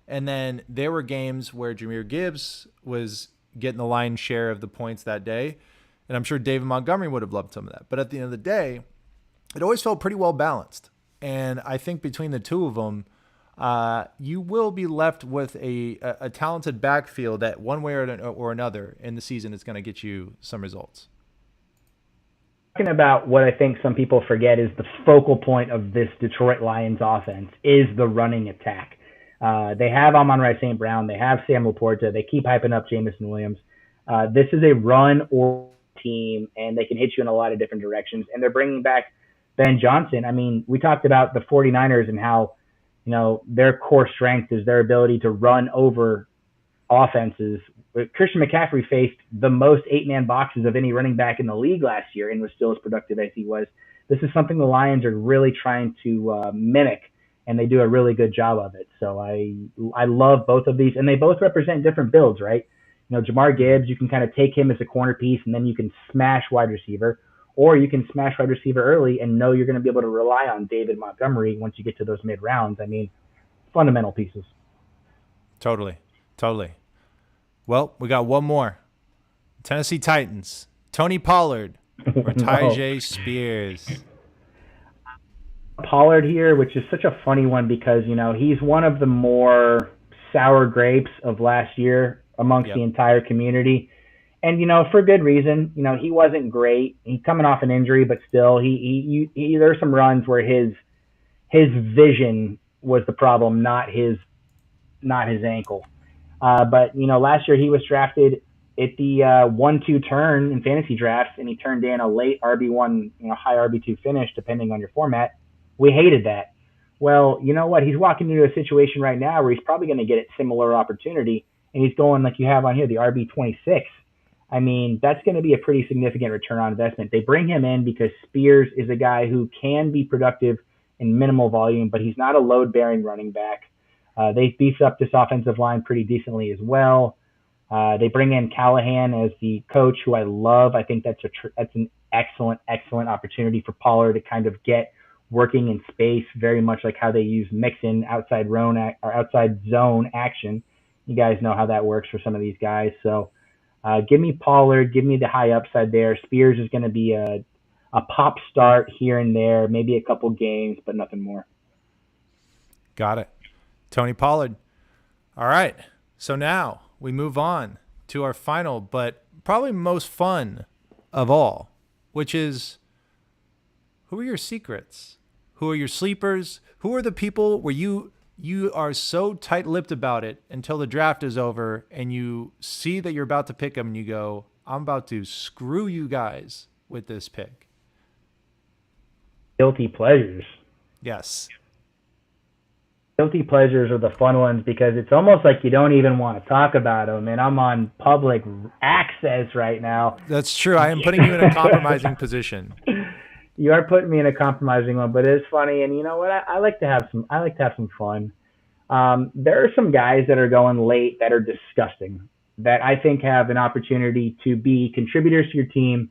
And then there were games where Jahmyr Gibbs was getting the lion's share of the points that day. And I'm sure David Montgomery would have loved some of that. But at the end of the day, it always felt pretty well balanced. And I think between the two of them, you will be left with a talented backfield that one way or another in the season is going to get you some results. Talking about what I think some people forget is the focal point of this Detroit Lions offense is the running attack. They have Amon-Ra St. Brown. They have Sam Laporta. They keep hyping up Jamison Williams. This is a run or team, and they can hit you in a lot of different directions. And they're bringing back Ben Johnson. I mean, we talked about the 49ers and how, their core strength is their ability to run over offenses. Christian McCaffrey faced the most 8-man boxes of any running back in the league last year and was still as productive as he was. This is something the Lions are really trying to mimic, and they do a really good job of it. So I love both of these, and they both represent different builds, right? Jahmyr Gibbs, you can kind of take him as a corner piece, and then you can smash wide receiver, or you can smash wide receiver early and know you're going to be able to rely on David Montgomery once you get to those mid rounds. I mean, fundamental pieces. Totally. Well, we got one more. Tennessee Titans. Tony Pollard or Tyjae Spears. Pollard here, which is such a funny one because, he's one of the more sour grapes of last year amongst the entire community. And, for good reason. He wasn't great. He's coming off an injury, but still, he there's some runs where his vision was the problem, not his ankle. But, last year he was drafted at the 1-2 turn in fantasy drafts, and he turned in a late RB1, high RB2 finish, depending on your format. We hated that. Well, you know what? He's walking into a situation right now where he's probably going to get a similar opportunity, and he's going like you have on here, the RB26. I mean, that's going to be a pretty significant return on investment. They bring him in because Spears is a guy who can be productive in minimal volume, but he's not a load-bearing running back. They beefed up this offensive line pretty decently as well. They bring in Callahan as the coach, who I love. I think that's an excellent opportunity for Pollard to kind of get working in space, very much like how they use Mixon outside zone action. You guys know how that works for some of these guys. So give me Pollard, give me the high upside there. Spears is going to be a pop start here and there, maybe a couple games, but nothing more. Got it. Tony Pollard. All right. So now we move on to our final, but probably most fun of all, which is, who are your secrets? Who are your sleepers? Who are the people where you are so tight-lipped about it until the draft is over and you see that you're about to pick them and you go, I'm about to screw you guys with this pick? Guilty pleasures. Yes. Guilty pleasures are the fun ones because it's almost like you don't even want to talk about them. And I'm on public access right now. That's true. I am putting you in a compromising position. You are putting me in a compromising one, but it's funny. And you know what? I like to have some fun. There are some guys that are going late that are disgusting that I think have an opportunity to be contributors to your team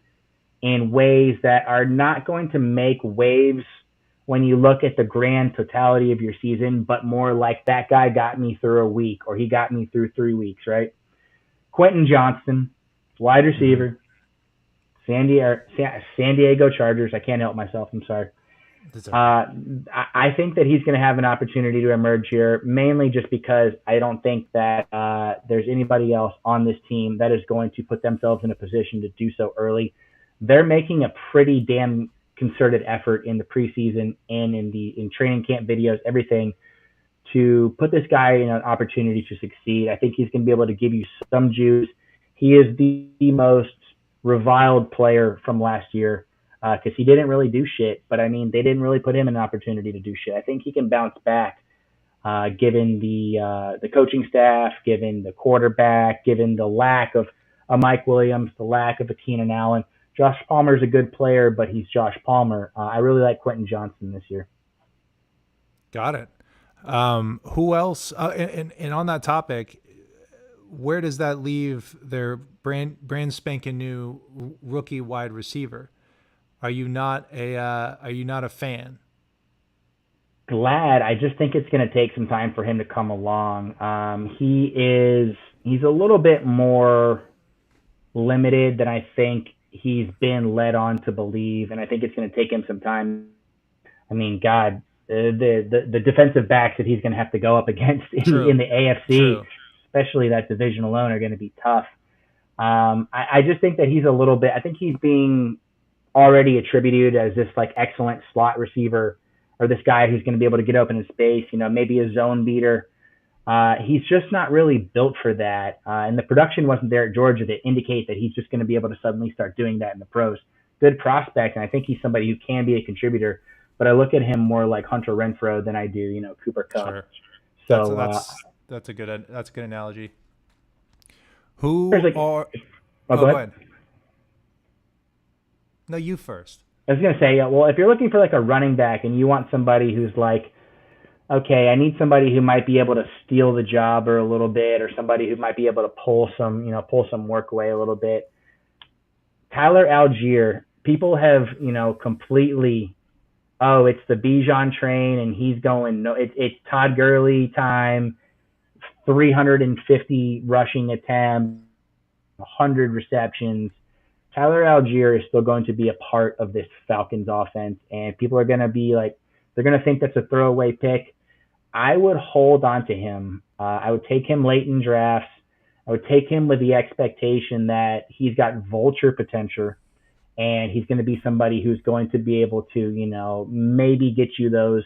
in ways that are not going to make waves when you look at the grand totality of your season, but more like that guy got me through a week or he got me through 3 weeks, right? Quentin Johnston, wide receiver, San Diego Chargers. I can't help myself. I'm sorry. I think that he's going to have an opportunity to emerge here, mainly just because I don't think that there's anybody else on this team that is going to put themselves in a position to do so early. They're making a pretty damn concerted effort in the preseason and in training camp videos, everything, to put this guy in an opportunity to succeed. I think he's going to be able to give you some juice. He is the most reviled player from last year because he didn't really do shit. But, I mean, they didn't really put him in an opportunity to do shit. I think he can bounce back given the coaching staff, given the quarterback, given the lack of a Mike Williams, the lack of a Keenan Allen. Josh Palmer's a good player, but he's Josh Palmer. I really like Quentin Johnston this year. Got it. Who else? And on that topic, where does that leave their brand spanking new rookie wide receiver? Are you not a fan? glad. I just think it's going to take some time for him to come along. He's a little bit more limited than I think he's been led on to believe, and I think it's going to take him some time. I mean, God, the defensive backs that he's going to have to go up against in the AFC, True. especially that division alone, are going to be tough. I just think that he's a little bit. I think he's being already attributed as this like excellent slot receiver, or this guy who's going to be able to get open in space. Maybe a zone beater. He's just not really built for that, and the production wasn't there at Georgia to indicate that he's just going to be able to suddenly start doing that in the pros. Good prospect, and I think he's somebody who can be a contributor. But I look at him more like Hunter Renfrow than I do, Cooper Kupp. Sure. So that's a good analogy. Who like, are? go ahead. No, you first. I was going to say, well, if you're looking for like a running back and you want somebody who's like, okay, I need somebody who might be able to steal the job or a little bit, or somebody who might be able to pull some work away a little bit. Tyler Algier, people have, completely, it's the Bijan train and he's going, no, it's Todd Gurley time, 350 rushing attempts, 100 receptions. Tyler Algier is still going to be a part of this Falcons offense, and people are going to be like, they're going to think that's a throwaway pick. I would hold on to him. I would take him late in drafts. I would take him with the expectation that he's got vulture potential, and he's going to be somebody who's going to be able to, maybe get you those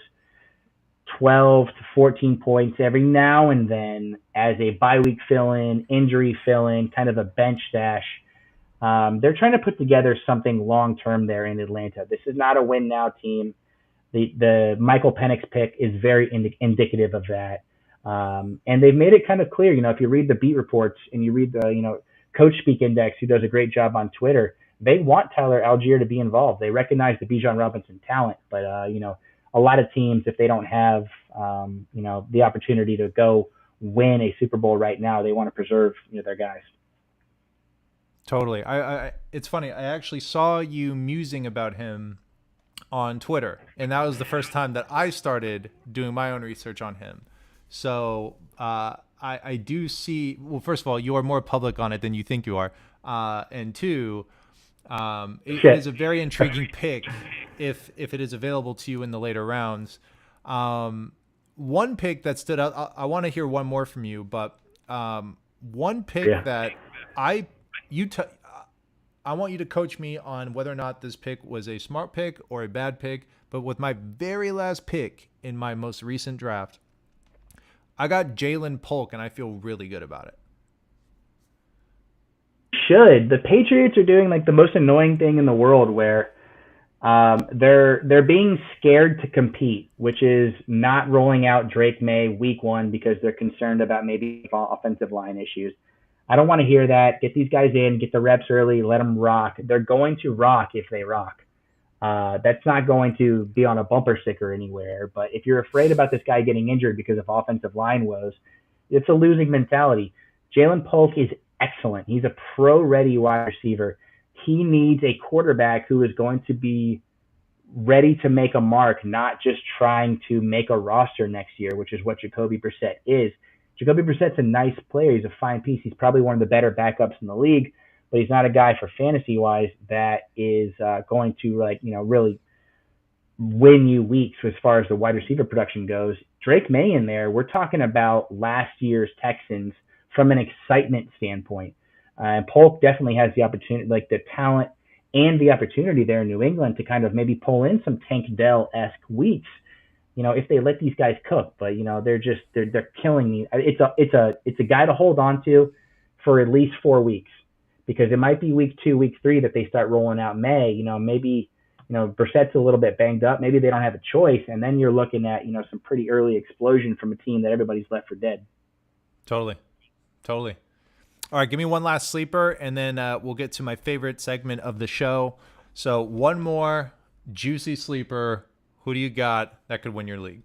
12 to 14 points every now and then as a bye week fill-in, injury fill-in, kind of a bench stash. They're trying to put together something long-term there in Atlanta. This is not a win-now team. The Michael Penix pick is very indicative of that. And they've made it kind of clear, if you read the beat reports and you read the, Coach Speak Index, who does a great job on Twitter, they want Tyler Algier to be involved. They recognize the Bijan Robinson talent, but, a lot of teams, if they don't have, the opportunity to go win a Super Bowl right now, they want to preserve, their guys. Totally. It's funny. I actually saw you musing about him on Twitter, and that was the first time that I started doing my own research on him. So I do see. Well, first of all, you are more public on it than you think you are, and two, it is a very intriguing pick if it is available to you in the later rounds. One pick that stood out. I want to hear one more from you, but one pick that I want you to coach me on whether or not this pick was a smart pick or a bad pick. But with my very last pick in my most recent draft, I got Jalen Polk, and I feel really good about it. Should. The Patriots are doing like the most annoying thing in the world, where they're being scared to compete, which is not rolling out Drake May week 1 because they're concerned about maybe offensive line issues. I don't want to hear that. Get these guys in, get the reps early, let them rock. They're going to rock if they rock. That's not going to be on a bumper sticker anywhere. But if you're afraid about this guy getting injured because of offensive line woes, it's a losing mentality. Jalen Polk is excellent. He's a pro-ready wide receiver. He needs a quarterback who is going to be ready to make a mark, not just trying to make a roster next year, which is what Jacoby Brissett is. Jacoby Brissett's a nice player. He's a fine piece. He's probably one of the better backups in the league, but he's not a guy for fantasy-wise that is going to really win you weeks as far as the wide receiver production goes. Drake May in there, we're talking about last year's Texans from an excitement standpoint. And Polk definitely has the opportunity, like the talent and the opportunity there in New England to kind of maybe pull in some Tank Dell-esque weeks, if they let these guys cook. But they're killing me. It's a guy to hold on to for at least 4 weeks, because it might be week 2, week 3 that they start rolling out May. Maybe Brissett's a little bit banged up. Maybe they don't have a choice, and then you're looking at some pretty early explosion from a team that everybody's left for dead. Totally. All right, give me one last sleeper, and then we'll get to my favorite segment of the show. So one more juicy sleeper. Who do you got that could win your league?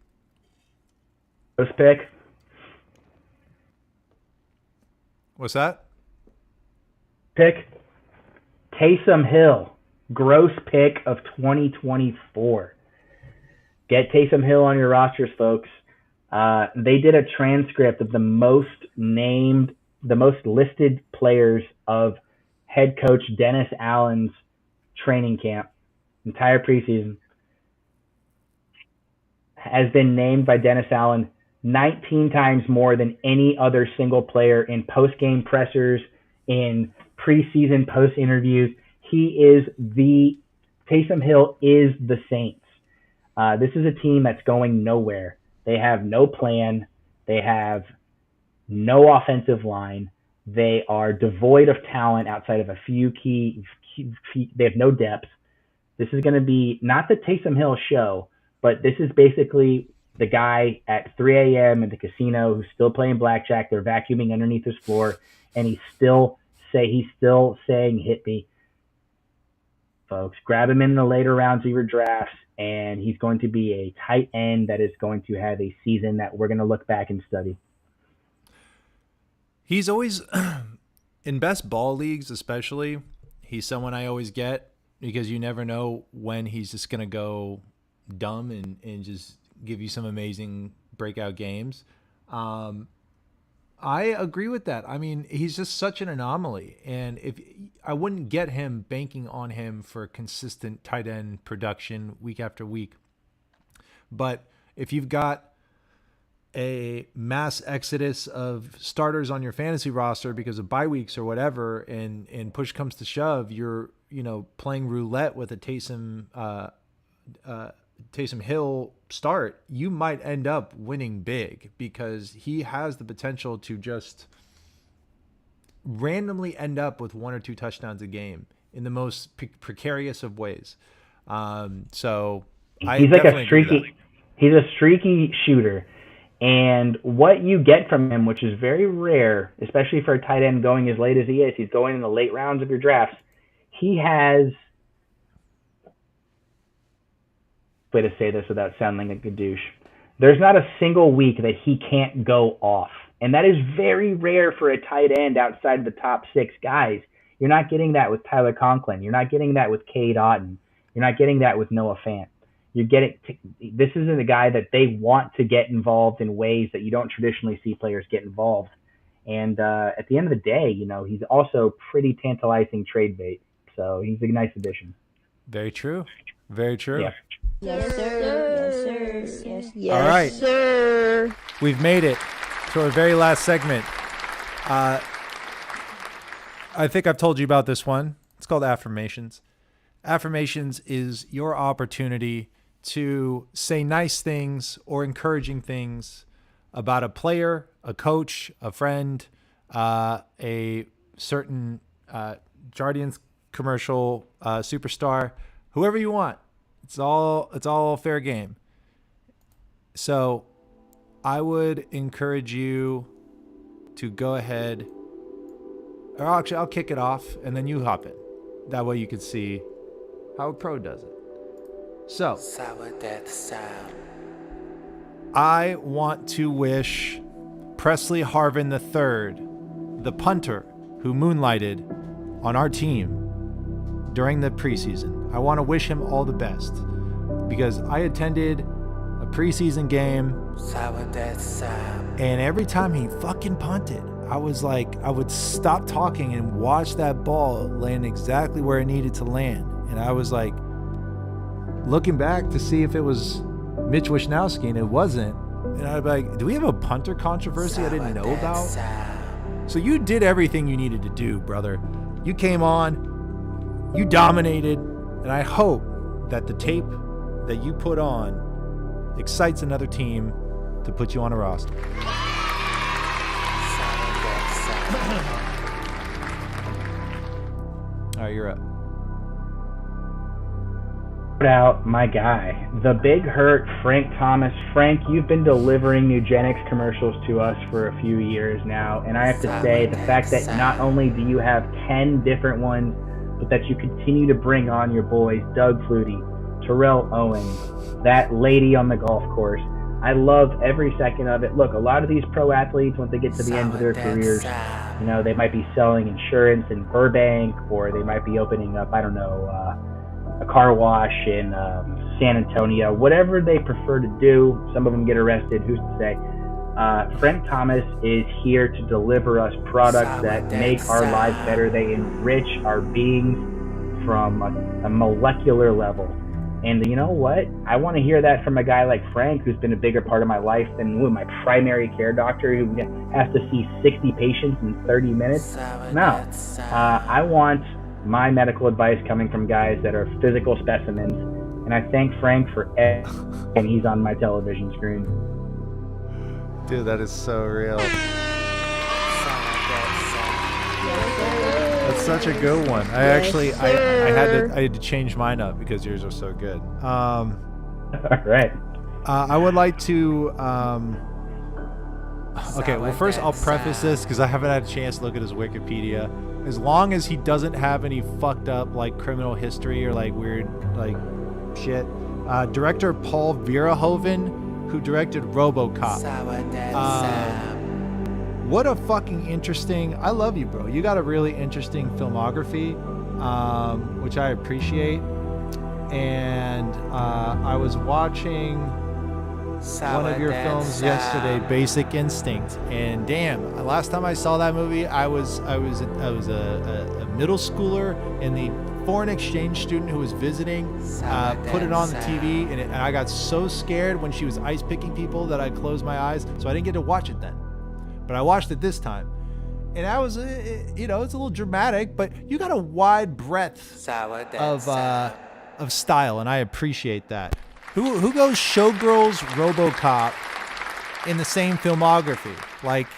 Gross pick. What's that? Pick. Taysom Hill. Gross pick of 2024. Get Taysom Hill on your rosters, folks. They did a transcript of the most listed players of head coach Dennis Allen's training camp, entire preseason, has been named by Dennis Allen 19 times more than any other single player in post-game pressers, in preseason post interviews. Taysom Hill is the Saints. This is a team that's going nowhere. They have no plan. They have no offensive line. They are devoid of talent outside of a few key. They have no depth. This is going to be not the Taysom Hill show, but this is basically the guy at 3 a.m. at the casino who's still playing blackjack. They're vacuuming underneath his floor, and he's still saying, "Hit me." Folks, grab him in the later rounds of your drafts, and he's going to be a tight end that is going to have a season that we're going to look back and study. He's always, in best ball leagues especially, he's someone I always get because you never know when he's just going to go dumb and just give you some amazing breakout games. I agree with that. I mean, he's just such an anomaly. And if I wouldn't get him banking on him for consistent tight end production week after week. But if you've got a mass exodus of starters on your fantasy roster because of bye weeks or whatever, and push comes to shove, you're, playing roulette with a Taysom Hill start, you might end up winning big because he has the potential to just randomly end up with 1 or 2 touchdowns a game in the most precarious of ways. So he's like he's a streaky shooter. And what you get from him, which is very rare, especially for a tight end going as late as he is, he's going in the late rounds of your drafts. He has, way to say this without sounding like a douche, there's not a single week that he can't go off. And that is very rare for a tight end outside of the top 6 guys. You're not getting that with Tyler Conklin. You're not getting that with Cade Otton. You're not getting that with Noah Fant. This isn't a guy that they want to get involved in ways that you don't traditionally see players get involved. And at the end of the day, he's also pretty tantalizing trade bait. So he's a nice addition. Very true. Very true. Yeah. Yes, sir. Yes, sir. Yes, All right. sir. We've made it to our very last segment. I think I've told you about this one. It's called Affirmations. Affirmations is your opportunity to say nice things or encouraging things about a player, a coach, a friend, a certain Jardiance commercial superstar, whoever you want. It's all fair game. So I would encourage you to go ahead, or actually I'll kick it off and then you hop in. That way you can see how a pro does it. So, Sourdeath Sam. I want to wish Presley Harvin III, the punter who moonlighted on our team during the preseason. I want to wish him all the best because I attended a preseason game, Sourdeath Sam, and every time he fucking punted, I was like, I would stop talking and watch that ball land exactly where it needed to land. And I was like, looking back to see if it was Mitch Wishnowsky, and it wasn't. And I'd be like, do we have a punter controversy I didn't know about? So you did everything you needed to do, brother. You came on, you dominated, and I hope that the tape that you put on excites another team to put you on a roster. All right, you're up. Out my guy, the big hurt, Frank Thomas. Frank, you've been delivering eugenics commercials to us for a few years now, and I have to say the fact that not only do you have 10 different ones, but that you continue to bring on your boys, Doug Flutie, Terrell Owens, that lady on the golf course. I love every second of it. Look, a lot of these pro athletes, once they get to the end of their careers, they might be selling insurance in Burbank, or they might be opening up, a car wash in San Antonio, whatever they prefer to do. Some of them get arrested, who's to say? Frank Thomas is here to deliver us products that make our lives better. They enrich our beings from a molecular level. And you know what? I want to hear that from a guy like Frank, who's been a bigger part of my life than my primary care doctor, who has to see 60 patients in 30 minutes. No. I want my medical advice coming from guys that are physical specimens. And I thank Frank for everything, and he's on my television screen. Dude, that is so real. That's such a good one. I actually I had to change mine up because yours are so good. All right. I would like to okay, well first I'll preface this because I haven't had a chance to look at his Wikipedia. As long as he doesn't have any fucked up like criminal history or like weird like shit. Director Paul Verhoeven, who directed RoboCop. What a fucking interesting... I love you, bro. You got a really interesting filmography, which I appreciate. And I was watching one of your films yesterday, Basic Instinct, and damn, last time I saw that movie, I was a middle schooler, and the foreign exchange student who was visiting put it on the TV, and I got so scared when she was ice picking people that I closed my eyes, so I didn't get to watch it then. But I watched it this time, and I was, it's a little dramatic, but you got a wide breadth of style, and I appreciate that. Who goes Showgirls, RoboCop in the same filmography? Like,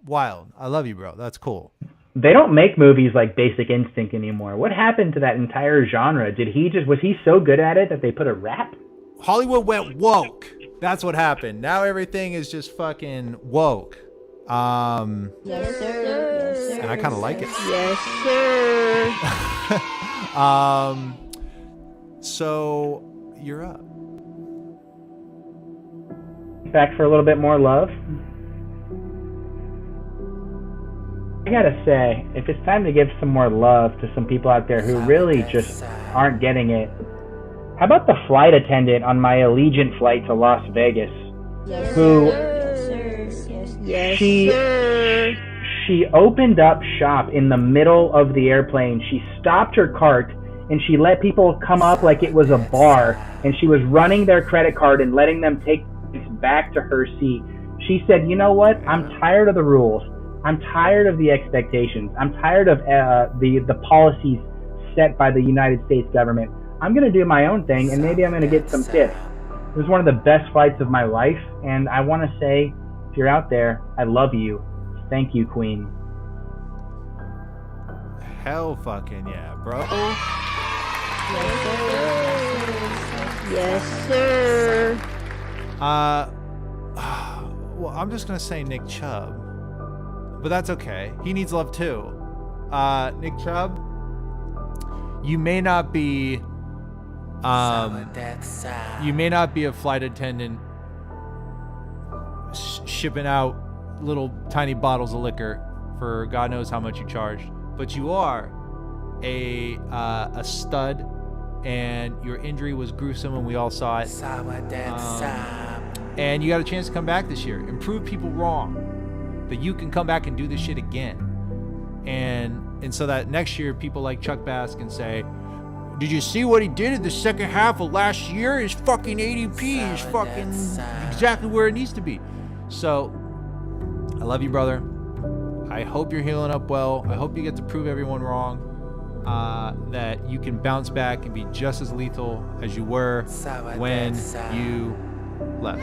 wild. I love you, bro. That's cool. They don't make movies like Basic Instinct anymore. What happened to that entire genre? Was he so good at it that they put a rap? Hollywood went woke. That's what happened. Now everything is just fucking woke. Yes, sir. And I kind of like it. Yes, sir. So you're up. Back for a little bit more love. I gotta say, if it's time to give some more love to some people out there who really just aren't getting it, how about the flight attendant on my Allegiant flight to Las Vegas, who she opened up shop in the middle of the airplane. She stopped her cart and she let people come up like it was a bar, and she was running their credit card and letting them take it back to her seat. She said, you know what? I'm tired of the rules. I'm tired of the expectations. I'm tired of the policies set by the United States government. I'm going to do my own thing, and maybe I'm going to get some tips. It was one of the best flights of my life, and I want to say, if you're out there, I love you. Thank you, Queen. Hell fucking yeah, bro. Yes, sir. Well, I'm just going to say Nick Chubb. But that's okay. He needs love too. Nick Chubb, you may not be a flight attendant shipping out little tiny bottles of liquor for God knows how much you charge, but you are a stud, and your injury was gruesome and we all saw it. And you got a chance to come back this year and prove people wrong that you can come back and do this shit again, and so that next year people like Chuck Bass can say, did you see what he did in the second half of last year? His fucking ADP is fucking exactly where it needs to be. So I love you, brother. I hope you're healing up well. I hope you get to prove everyone wrong, that you can bounce back and be just as lethal as you were when you left.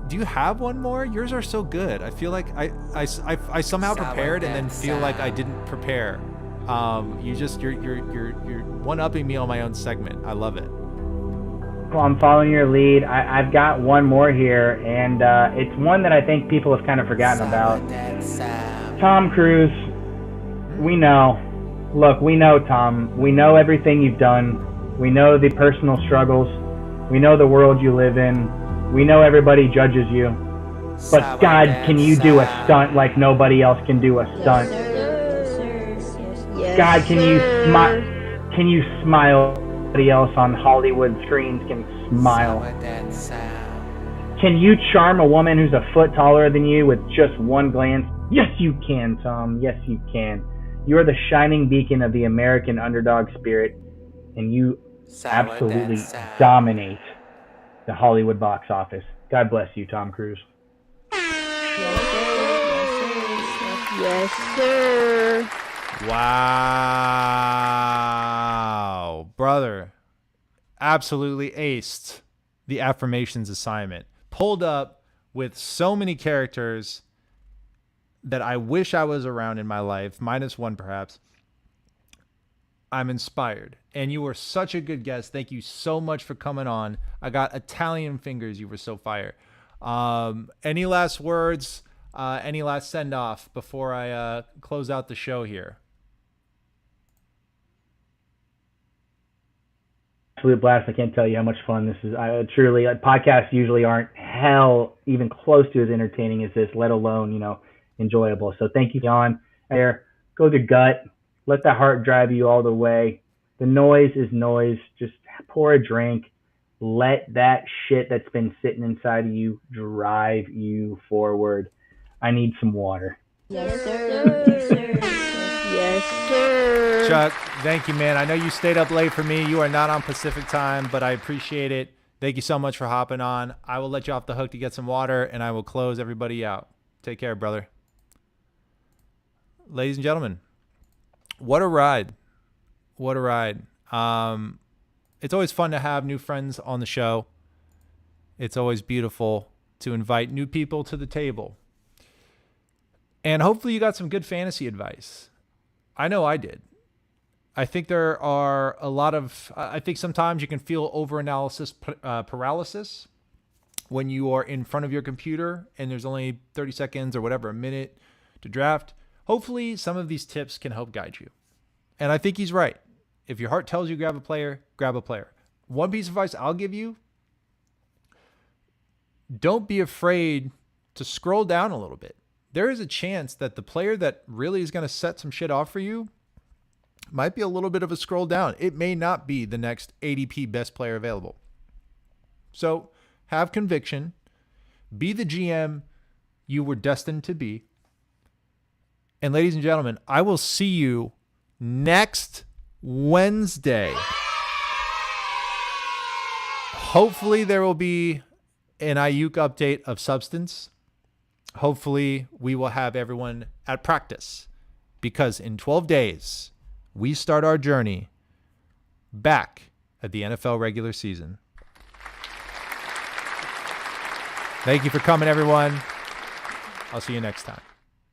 Do you have one more? Yours are so good. I feel like I somehow prepared and then feel like I didn't prepare. You're one-upping me on my own segment. I love it. Well, I'm following your lead. I've got one more here, and it's one that I think people have kind of forgotten about. Tom Cruise, we know. Look, we know, Tom. We know everything you've done. We know the personal struggles. We know the world you live in. We know everybody judges you, but God, can you do a stunt like nobody else can do a stunt? God, can you sir. smile? Can you smile? Somebody else on Hollywood screens can smile. Sourdeath Sam. Can you charm a woman who's a foot taller than you with just one glance? Yes, you can, Tom. Yes, you can. You are the shining beacon of the American underdog spirit, and you absolutely Sourdeath Sam. dominate the Hollywood box office. God bless you, Tom Cruise. Yes, sir. Wow. Brother, absolutely aced the affirmations assignment. Pulled up with so many characters that I wish I was around in my life, minus one perhaps. I'm inspired. And you were such a good guest. Thank you so much for coming on. I got Italian fingers. You were so fire. Any last words? Any last send off before I close out the show here? Absolute blast. I can't tell you how much fun this is. Truly, podcasts usually aren't hell even close to as entertaining as this, let alone, enjoyable. So thank you, John. There, go to gut. Let the heart drive you all the way. The noise is noise. Just pour a drink. Let that shit that's been sitting inside of you drive you forward. I need some water. Yes, sir. Yes, sir. Chuck, thank you, man. I know you stayed up late for me. You are not on Pacific time, but I appreciate it. Thank you so much for hopping on. I will let you off the hook to get some water, and I will close everybody out. Take care, brother. Ladies and gentlemen, what a ride. What a ride. It's always fun to have new friends on the show. It's always beautiful to invite new people to the table. And hopefully you got some good fantasy advice. I know I did. I think there are a lot of, I think sometimes you can feel over-analysis paralysis when you are in front of your computer and there's only 30 seconds or whatever, a minute to draft. Hopefully some of these tips can help guide you. And I think he's right. If your heart tells you grab a player, grab a player. One piece of advice I'll give you, don't be afraid to scroll down a little bit. There is a chance that the player that really is going to set some shit off for you might be a little bit of a scroll down. It may not be the next ADP best player available. So have conviction, be the GM you were destined to be. And ladies and gentlemen, I will see you next Wednesday. Hopefully there will be an Ayuk update of substance. Hopefully we will have everyone at practice, because in 12 days, we start our journey back at the NFL regular season. Thank you for coming, everyone. I'll see you next time.